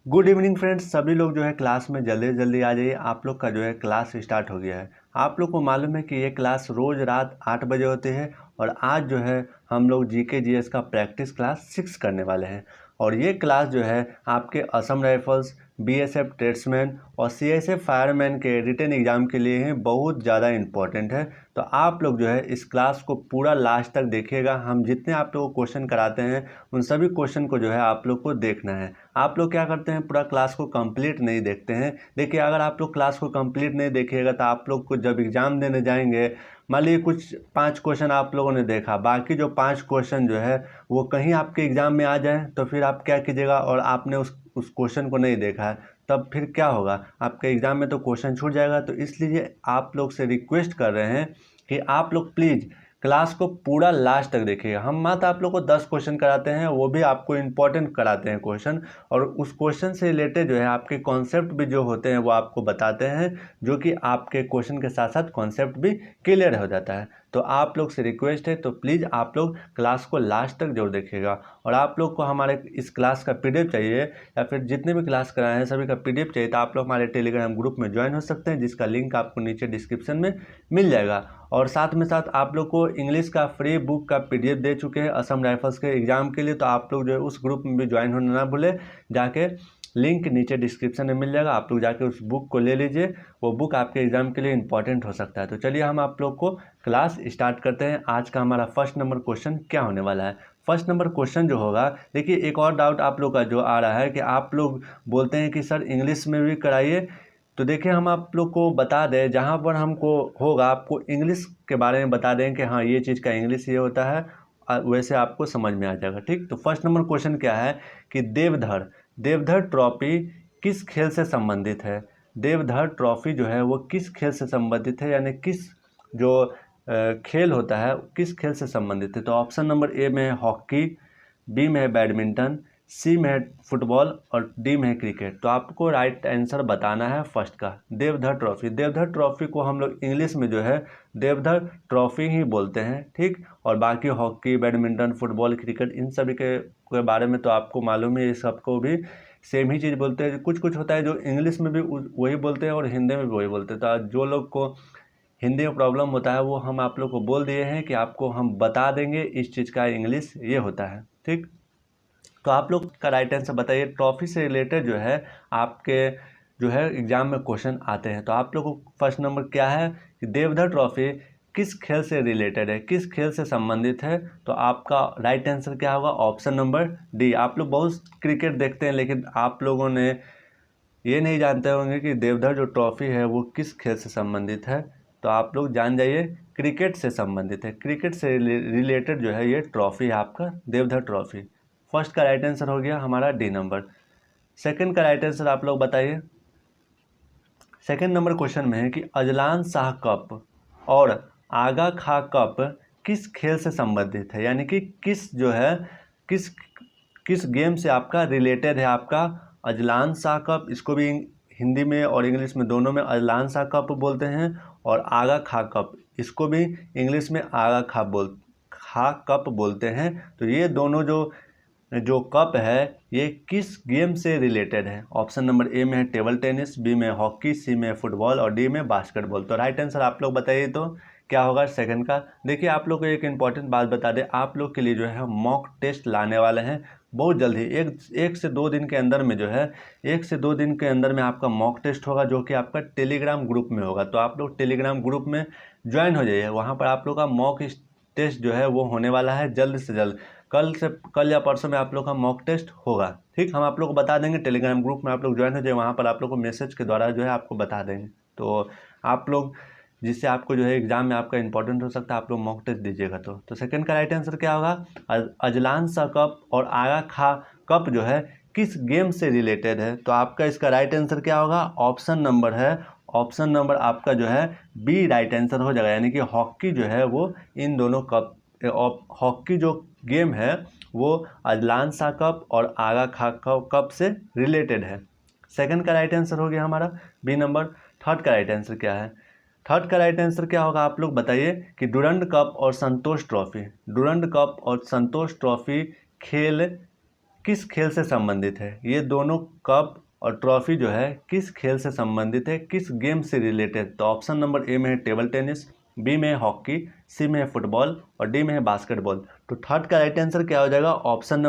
Good evening friends, सभी लोग जो है क्लास में जल्दी जल्दी आ जाइए। आप लोग का जो है क्लास स्टार्ट हो गया है। आप लोग को मालूम है कि ये क्लास रोज़ रात 8 बजे होती है और आज जो है हम लोग जीके जीएस का प्रैक्टिस क्लास 6 करने वाले हैं। और ये क्लास जो है आपके असम राइफल्स, बीएसएफ ट्रेड्समैन और सीएसएफ फायरमैन के रिटन एग्ज़ाम के लिए ही बहुत ज़्यादा इम्पोर्टेंट है। तो आप लोग जो है इस क्लास को पूरा लास्ट तक देखिएगा। हम जितने आप लोग को क्वेश्चन कराते हैं उन सभी क्वेश्चन को जो है आप लोग को देखना है। आप लोग क्या करते हैं, पूरा क्लास को कंप्लीट नहीं देखते हैं। देखिए, अगर आप लोग क्लास को कंप्लीट नहीं देखिएगा तो आप लोग को जब एग्ज़ाम देने जाएंगे, मान लीजिए कुछ 5 क्वेश्चन आप लोगों ने देखा, बाकी जो 5 क्वेश्चन जो है वो कहीं आपके एग्ज़ाम में आ जाए तो फिर आप क्या कीजिएगा। और आपने उस क्वेश्चन को नहीं देखा है, तब फिर क्या होगा, आपके एग्ज़ाम में तो क्वेश्चन छूट जाएगा। तो इसलिए आप लोग से रिक्वेस्ट कर रहे हैं कि आप लोग प्लीज़ क्लास को पूरा लास्ट तक देखिएगा। हम मात्र आप लोग को 10 क्वेश्चन कराते हैं, वो भी आपको इम्पोर्टेंट कराते हैं क्वेश्चन, और उस क्वेश्चन से रिलेटेड जो है आपके कॉन्सेप्ट भी जो होते हैं वो आपको बताते हैं, जो कि आपके क्वेश्चन के साथ साथ कॉन्सेप्ट भी क्लियर हो जाता है। तो आप लोग से रिक्वेस्ट है, तो प्लीज़ आप लोग क्लास को लास्ट तक जरूर देखिएगा। और आप लोग को हमारे इस क्लास का पीडीएफ चाहिए या फिर जितने भी क्लास कराए हैं सभी का पीडीएफ चाहिए, तो आप लोग हमारे टेलीग्राम ग्रुप में ज्वाइन हो सकते हैं, जिसका लिंक आपको नीचे डिस्क्रिप्शन में मिल जाएगा। और साथ में साथ आप लोग को इंग्लिश का फ्री बुक का पीडीएफ दे चुके हैं असम राइफल्स के एग्ज़ाम के लिए, तो आप लोग जो है उस ग्रुप में भी ज्वाइन होना ना भूले। जाके लिंक नीचे डिस्क्रिप्शन में मिल जाएगा, आप लोग जाके उस बुक को ले लीजिए। वो बुक आपके एग्ज़ाम के लिए इंपॉर्टेंट हो सकता है। तो चलिए हम आप लोग को क्लास स्टार्ट करते हैं। आज का हमारा फर्स्ट नंबर क्वेश्चन क्या होने वाला है। फर्स्ट नंबर क्वेश्चन जो होगा, देखिए एक और डाउट आप लोग का जो आ रहा है कि आप लोग बोलते हैं कि सर इंग्लिश में भी कराइए। तो देखिए, हम आप लोग को बता दें, जहाँ पर हमको होगा आपको इंग्लिश के बारे में बता दें कि हाँ ये चीज़ का इंग्लिश ये होता है, वैसे आपको समझ में आ जाएगा। ठीक, तो फर्स्ट नंबर क्वेश्चन क्या है कि देवधर देवधर ट्रॉफी किस खेल से संबंधित है। देवधर ट्रॉफी जो है वो किस खेल से संबंधित है, यानी किस जो खेल होता है किस खेल से संबंधित है। तो ऑप्शन नंबर ए में है हॉकी, बी में है बैडमिंटन, सी में है फुटबॉल और डी में है क्रिकेट। तो आपको राइट आंसर बताना है फर्स्ट का, देवधर ट्रॉफी। देवधर ट्रॉफी को हम लोग इंग्लिश में जो है देवधर ट्रॉफी ही बोलते हैं। ठीक, और बाकी hockey, badminton, football, cricket in सभी के बारे में तो आपको मालूम है, ये सबको भी सेम ही चीज़ बोलते हैं। कुछ कुछ होता है जो इंग्लिश में भी वही बोलते हैं और हिंदी में भी वही बोलते हैं। तो जो लोग को हिंदी में प्रॉब्लम होता है वो हम आप लोग को बोल दिए हैं कि आपको हम बता देंगे इस चीज़ का इंग्लिश ये होता है। ठीक, तो आप लोग का राइट आंसर बताइए। ट्रॉफी से रिलेटेड जो है आपके जो है एग्जाम में क्वेश्चन आते हैं। तो आप लोग को फर्स्ट नंबर क्या है कि देवधर ट्रॉफी किस खेल से रिलेटेड है, किस खेल से संबंधित है। तो आपका राइट आंसर क्या होगा, ऑप्शन नंबर डी। आप लोग बहुत क्रिकेट देखते हैं, लेकिन आप लोगों ने ये नहीं जानते होंगे कि देवधर जो ट्रॉफी है वो किस खेल से संबंधित है। तो आप लोग जान जाइए, क्रिकेट से संबंधित है। क्रिकेट से रिलेटेड जो है ये ट्रॉफी है आपका देवधर ट्रॉफी। फर्स्ट का राइट आंसर हो गया हमारा डी नंबर। सेकंड का राइट आंसर आप लोग बताइए। सेकंड नंबर क्वेश्चन में है कि अजलान शाह कप और आगा खां कप किस खेल से संबंधित है, यानी कि किस जो है किस किस गेम से आपका रिलेटेड है। आपका अजलान शाह कप, इसको भी हिंदी में और इंग्लिश में दोनों में अजलान शाह कप बोलते हैं, और आगा खां कप इसको भी इंग्लिश में आगा खां कप बोलते हैं। तो ये दोनों जो कप है ये किस गेम से रिलेटेड है। ऑप्शन नंबर ए में है टेबल टेनिस, बी में हॉकी, सी में फुटबॉल और डी में बास्केटबॉल। तो राइट आंसर आप लोग बताइए तो क्या होगा सेकंड का। देखिए, आप लोग को एक इंपॉर्टेंट बात बता दें, आप लोग के लिए जो है मॉक टेस्ट लाने वाले हैं बहुत जल्द ही। एक से दो दिन के अंदर में जो है 1 से 2 दिन के अंदर में आपका मॉक टेस्ट होगा, जो कि आपका टेलीग्राम ग्रुप में होगा। तो आप लोग टेलीग्राम ग्रुप में ज्वाइन हो जाइए, वहाँ पर आप लोग का मॉक टेस्ट जो है वो होने वाला है जल्द से जल्द। कल या परसों में आप लोग का मॉक टेस्ट होगा। ठीक, हम आप लोग को बता देंगे, टेलीग्राम ग्रुप में आप लोग ज्वाइन हो जाए, वहाँ पर आप लोग को मैसेज के द्वारा जो है आपको बता देंगे। तो आप लोग जिससे आपको जो है एग्जाम में आपका इंपॉर्टेंट हो सकता है, आप लोग मॉक टेस्ट दीजिएगा। तो सेकंड का राइट आंसर क्या होगा, अजलान शाह कप और आगा खां कप जो है किस गेम से रिलेटेड है। तो आपका इसका राइट आंसर क्या होगा, ऑप्शन नंबर है, ऑप्शन नंबर आपका जो है बी राइट आंसर हो जाएगा। यानी कि हॉकी जो है वो इन दोनों कप, हॉकी जो गेम है वो अजलान शाह कप और आगा खां कप से रिलेटेड है। सेकंड का राइट आंसर हो गया हमारा बी नंबर। थर्ड का राइट आंसर क्या है, थर्ड का राइट आंसर क्या होगा आप लोग बताइए कि डुरंड कप और संतोष ट्रॉफी, डुरंड कप और संतोष ट्रॉफी खेल किस खेल से संबंधित है? ये दोनों कप और ट्रॉफी जो है किस खेल से संबंधित है, किस गेम से रिलेटेड? तो ऑप्शन नंबर ए में है टेबल टेनिस, बी में है हॉकी, सी में है फुटबॉल और डी में है बास्केटबॉल। तो थर्ड का राइट आंसर क्या हो जाएगा? ऑप्शन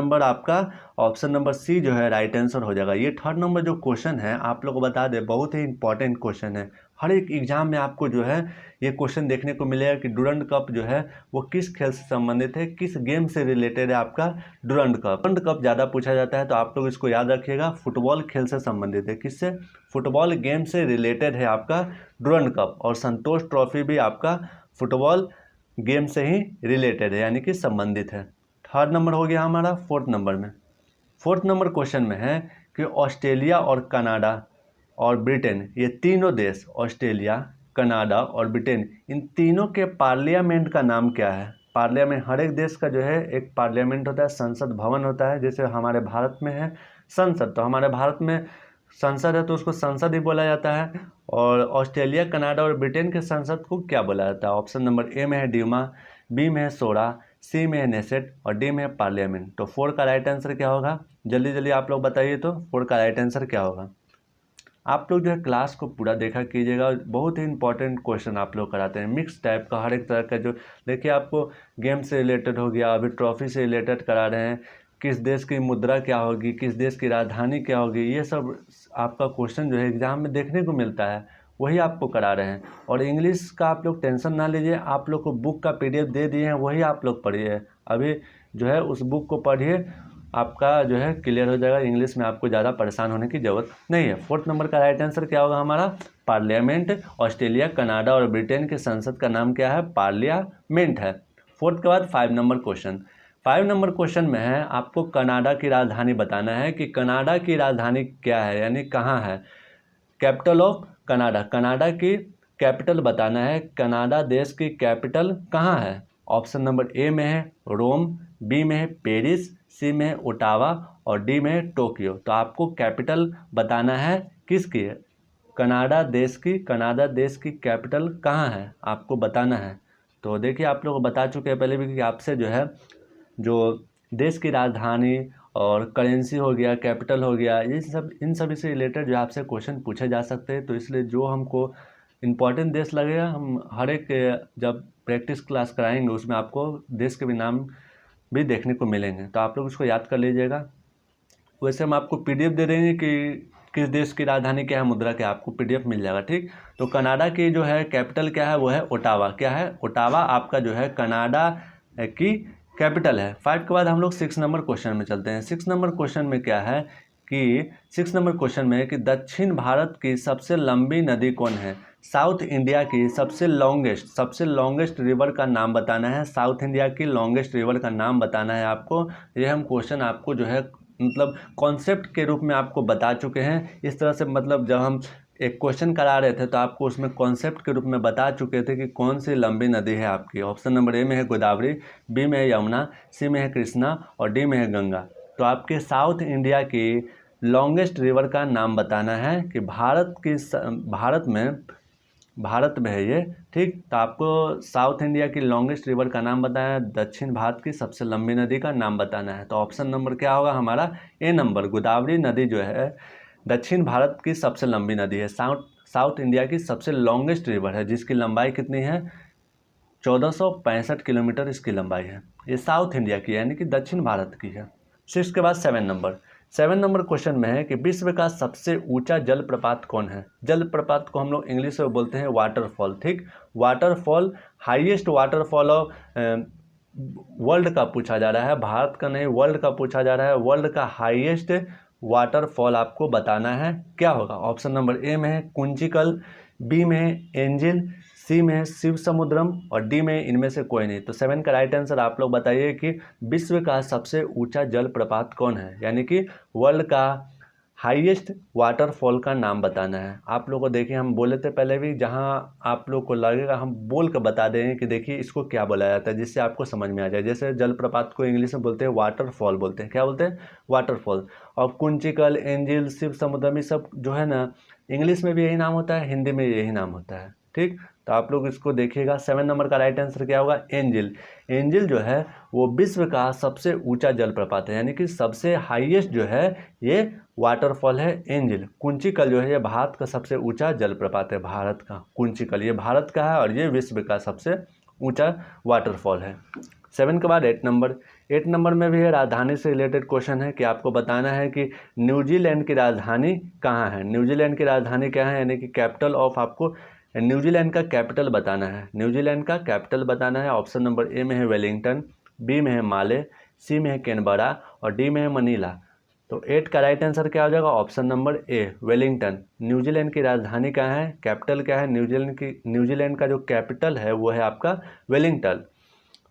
नंबर सी जो है राइट आंसर हो जाएगा। ये थर्ड नंबर जो क्वेश्चन है आप लोग को बता दें, बहुत ही इंपॉर्टेंट क्वेश्चन है। हर एक एग्जाम में आपको जो है ये क्वेश्चन देखने को मिलेगा कि डुरंड कप जो है वो किस खेल से संबंधित है, किस गेम से रिलेटेड है आपका डुरंड कप ज़्यादा पूछा जाता है। तो आप लोग इसको याद रखिएगा, फुटबॉल खेल से संबंधित है। किससे? फुटबॉल गेम से रिलेटेड है आपका डुरंड कप, और संतोष ट्रॉफी भी आपका फुटबॉल गेम से ही रिलेटेड है, यानी कि संबंधित है। थर्ड नंबर हो गया हमारा। फोर्थ नंबर क्वेश्चन में है कि ऑस्ट्रेलिया और कनाडा और ब्रिटेन, ये तीनों देश, ऑस्ट्रेलिया, कनाडा और ब्रिटेन, इन तीनों के पार्लियामेंट का नाम क्या है? पार्लियामेंट, हर एक देश का जो है एक पार्लियामेंट होता है, संसद भवन होता है। जैसे हमारे भारत में है संसद, तो हमारे भारत में संसद है तो उसको संसद ही बोला जाता है। और ऑस्ट्रेलिया, कनाडा और ब्रिटेन के संसद को क्या बोला जाता है? ऑप्शन नंबर ए में है ड्यूमा, बी में है सोरा, सी में है नेसेट और डी में है पार्लियामेंट। तो 4 का राइट आंसर क्या होगा? जल्दी जल्दी आप लोग बताइए तो 4 का राइट आंसर क्या होगा? आप लोग जो है क्लास को पूरा देखा कीजिएगा, बहुत ही इंपॉर्टेंट क्वेश्चन आप लोग कराते हैं, मिक्स टाइप का, हर एक तरह का। जो देखिए आपको गेम से रिलेटेड हो गया, अभी ट्रॉफी से रिलेटेड करा रहे हैं, किस देश की मुद्रा क्या होगी, किस देश की राजधानी क्या होगी, ये सब आपका क्वेश्चन जो है एग्जाम में देखने को मिलता है, वही आपको करा रहे हैं। और इंग्लिश का आप लोग टेंशन ना लीजिए, आप लोग को बुक का PDF दे दिए हैं, वही आप लोग पढ़िए। अभी जो है उस बुक को पढ़िए, आपका जो है क्लियर हो जाएगा। इंग्लिश में आपको ज़्यादा परेशान होने की ज़रूरत नहीं है। फोर्थ नंबर का राइट आंसर क्या होगा हमारा? पार्लियामेंट। ऑस्ट्रेलिया, कनाडा और ब्रिटेन के संसद का नाम क्या है? पार्लियामेंट है। फोर्थ के बाद 5 नंबर क्वेश्चन। 5 नंबर क्वेश्चन में है आपको कनाडा की राजधानी बताना है कि कनाडा की राजधानी क्या है, यानी कहाँ है। कैपिटल ऑफ कनाडा, कनाडा की कैपिटल बताना है, कनाडा देश की कैपिटल कहाँ है। ऑप्शन नंबर ए में है रोम, बी में है पेरिस, सी में है ओटावा और डी में है टोक्यो। तो आपको कैपिटल बताना है किसकी है? कनाडा देश की कैपिटल कहाँ है आपको बताना है। तो देखिए आप लोग बता चुके हैं पहले भी कि आपसे जो है जो देश की राजधानी और करेंसी हो गया, कैपिटल हो गया, ये सब, इन सभी से रिलेटेड जो आपसे क्वेश्चन पूछे जा सकते हैं। तो इसलिए जो हमको इम्पोर्टेंट देश लगेगा, हम हर एक जब प्रैक्टिस क्लास कराएंगे उसमें आपको देश के भी नाम भी देखने को मिलेंगे। तो आप लोग उसको याद कर लीजिएगा। वैसे हम आपको PDF दे देंगे कि किस देश की राजधानी क्या है, मुद्रा क्या है, आपको PDF मिल जाएगा, ठीक। तो कनाडा की जो है कैपिटल क्या है? वो है ओटावा। क्या है? ओटावा आपका जो है कनाडा की कैपिटल है। 5 के बाद हम लोग 6 नंबर क्वेश्चन में चलते हैं। 6 नंबर क्वेश्चन में क्या है कि 6 नंबर क्वेश्चन में है कि दक्षिण भारत की सबसे लंबी नदी कौन है? साउथ इंडिया की सबसे लॉन्गेस्ट रिवर का नाम बताना है। साउथ इंडिया की लॉन्गेस्ट रिवर का नाम बताना है आपको। ये हम क्वेश्चन आपको जो है मतलब कॉन्सेप्ट के रूप में आपको बता चुके हैं। इस तरह से मतलब जब हम एक क्वेश्चन करा रहे थे तो आपको उसमें कॉन्सेप्ट के रूप में बता चुके थे कि कौन सी लंबी नदी है आपकी। ऑप्शन नंबर ए में है गोदावरी, बी में है यमुना, सी में है कृष्णा और डी में है गंगा। तो आपके साउथ इंडिया की लॉन्गेस्ट रिवर का नाम बताना है कि भारत में है ये, ठीक। तो आपको साउथ इंडिया की लॉन्गेस्ट रिवर का नाम बताना है, दक्षिण भारत की सबसे लंबी नदी का नाम बताना है। तो ऑप्शन नंबर क्या होगा हमारा? ए नंबर, गोदावरी नदी जो है दक्षिण भारत की सबसे लंबी नदी है। साउथ इंडिया की सबसे लॉन्गेस्ट रिवर है, जिसकी लंबाई कितनी है? 1465 किलोमीटर इसकी लंबाई है। ये साउथ इंडिया की यानी कि दक्षिण भारत की है। 6 के बाद 7 नंबर क्वेश्चन में है कि विश्व का सबसे ऊंचा जलप्रपात कौन है? जलप्रपात को हम लोग इंग्लिश में बोलते हैं वाटरफॉल, ठीक। Waterfall, highest waterfall of world का पूछा जा रहा है, भारत का नहीं, वर्ल्ड का पूछा जा रहा है। वर्ल्ड का हाईएस्ट वाटरफॉल आपको बताना है, क्या होगा? ऑप्शन नंबर ए में है कुंचिकल, बी में है एंजिल, सी में है शिव समुद्रम और डी में इनमें से कोई नहीं। तो 7 का राइट आंसर आप लोग बताइए कि विश्व का सबसे ऊंचा जलप्रपात कौन है, यानी कि वर्ल्ड का हाईएस्ट वाटरफॉल का नाम बताना है। आप लोग को देखिए हम बोले थे पहले भी, जहां आप लोग को लगेगा हम बोल कर बता देंगे कि देखिए इसको क्या बोला जाता है, जिससे आपको समझ में आ जाए। जैसे जलप्रपात को इंग्लिश में बोलते हैं वाटरफॉल बोलते हैं, क्या बोलते हैं? वाटरफॉल। और कुंचिकल, एंजिल, शिव समुद्रम, सब जो है ना इंग्लिश में भी यही नाम होता है, हिंदी में यही नाम होता है, ठीक, तो आप लोग इसको देखिएगा। 7 नंबर का राइट आंसर क्या होगा? एंजिल। एंजिल जो है वो विश्व का सबसे ऊंचा जलप्रपात है, यानी कि सबसे हाईएस्ट जो है ये वाटरफॉल है एंजिल। कुंचिकल जो है ये भारत का सबसे ऊंचा जलप्रपात है, भारत का कुंचिकल ये भारत का है और ये विश्व का सबसे ऊंचा वाटरफॉल है। 7 के बाद 8 नंबर। 8 नंबर में भी है राजधानी से रिलेटेड क्वेश्चन है कि आपको बताना है कि न्यूजीलैंड की राजधानी कहाँ है। न्यूजीलैंड की राजधानी क्या है, यानी कि कैपिटल ऑफ, आपको न्यूजीलैंड का कैपिटल बताना है। न्यूजीलैंड का कैपिटल बताना है। ऑप्शन नंबर ए में है वेलिंगटन, बी में है माले, सी में है कैनबरा और डी में है मनीला। तो 8 का राइट आंसर क्या हो जाएगा? ऑप्शन नंबर ए वेलिंगटन। न्यूजीलैंड की राजधानी कहाँ है, कैपिटल क्या है न्यूजीलैंड का जो कैपिटल है वो है आपका वेलिंगटन।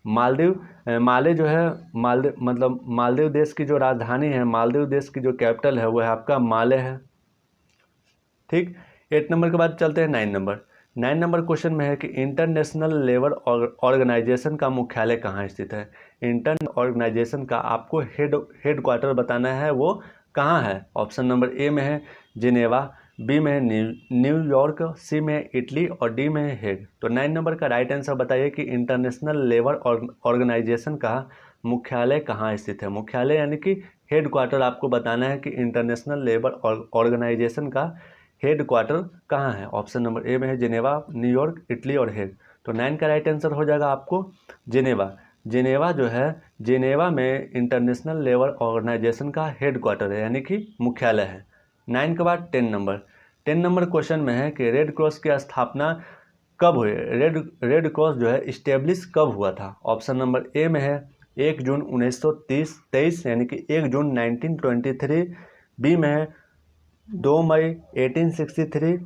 माले जो है मालदीव देश की जो राजधानी है, मालदीव देश की जो कैपिटल है वो है आपका माले है। ठीक, 8 नंबर के बाद चलते हैं 9 नंबर। 9 नंबर क्वेश्चन में है कि इंटरनेशनल लेबर ऑर्गेनाइजेशन का मुख्यालय कहाँ स्थित है। इंटरनेशनल ऑर्गेनाइजेशन का आपको हेड क्वार्टर बताना है, वो कहाँ है। ऑप्शन नंबर ए में है जिनेवा, बी में है न्यूयॉर्क, सी में है इटली और डी में है हेग। तो 9 नंबर का राइट आंसर बताइए कि इंटरनेशनल लेबर ऑर्गेनाइजेशन का मुख्यालय कहाँ स्थित है। मुख्यालय यानी कि हेड क्वार्टर आपको बताना है कि इंटरनेशनल लेबर ऑर्गेनाइजेशन का हेड क्वार्टर कहाँ है। ऑप्शन नंबर ए में है जिनेवा, न्यूयॉर्क, इटली और हेग। तो 9 का राइट आंसर हो जाएगा आपको जिनेवा। जिनेवा जो है, जिनेवा में इंटरनेशनल लेबर ऑर्गेनाइजेशन का हेड क्वार्टर है, यानी कि मुख्यालय है। 9 के बाद 10 नंबर। 10 नंबर क्वेश्चन में है कि रेड क्रॉस की स्थापना कब हुई। रेड क्रॉस जो है इस्टेब्लिश कब हुआ था। ऑप्शन नंबर ए में है 1 जून 1923 यानी कि 1 जून 1923, बी में है 2 मई 1863,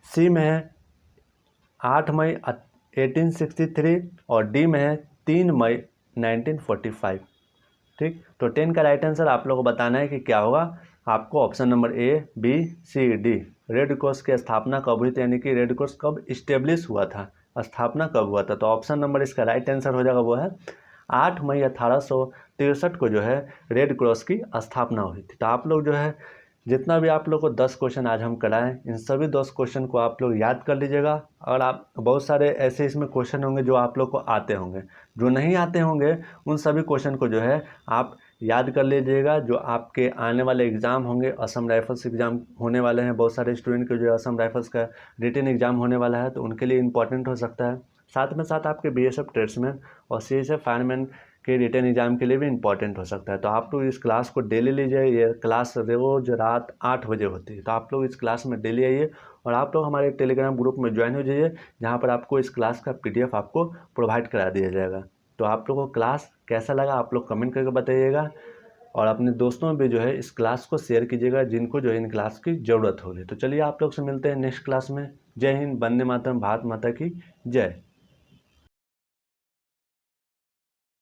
सी में है 8 मई 1863 और डी में है 3 मई 1945। ठीक, तो 10 का राइट आंसर आप लोगों को बताना है कि क्या होगा। आपको option number A, B, C, D. Red Cross की स्थापना कब हुई थी, यानी कि रेड क्रॉस कब इस्टेब्लिश हुआ था, स्थापना कब हुआ था। तो ऑप्शन नंबर इसका राइट आंसर हो जाएगा, वो है 8 मई 1863 को जो है रेड क्रॉस की स्थापना हुई थी। तो आप लोग जो है जितना भी आप लोग को 10 क्वेश्चन आज हम कराएं, इन सभी 10 क्वेश्चन को आप लोग याद कर लीजिएगा। और आप बहुत सारे ऐसे इसमें क्वेश्चन होंगे जो आप लोग को आते होंगे, जो नहीं आते होंगे उन सभी क्वेश्चन को जो है आप याद कर लीजिएगा। जो आपके आने वाले एग्ज़ाम होंगे, असम राइफल्स एग्ज़ाम होने वाले हैं, बहुत सारे स्टूडेंट के जो असम राइफल्स का रिटन एग्ज़ाम होने वाला है, तो उनके लिए इंपॉर्टेंट हो सकता है। साथ में साथ आपके BSF ट्रेड्समैन और CSF फायरमैन के रिटन एग्ज़ाम के लिए भी इंपॉर्टेंट हो सकता है। तो आप लोग इस क्लास को डेली लीजिए। ये क्लास रोज़ रात 8 बजे होती है, तो आप लोग इस क्लास में डेली आइए और आप लोग हमारे टेलीग्राम ग्रुप में ज्वाइन हो जाइए, जहाँ पर आपको इस क्लास का PDF आपको प्रोवाइड करा दिया जाएगा। तो आप लोगों को क्लास कैसा लगा आप लोग कमेंट करके बताइएगा और अपने दोस्तों में भी जो है इस क्लास को शेयर कीजिएगा, जिनको जो है इन क्लास की ज़रूरत होगी। तो चलिए आप लोग से मिलते हैं नेक्स्ट क्लास में। जय हिंद, वंदे मातरम, भारत माता की जय।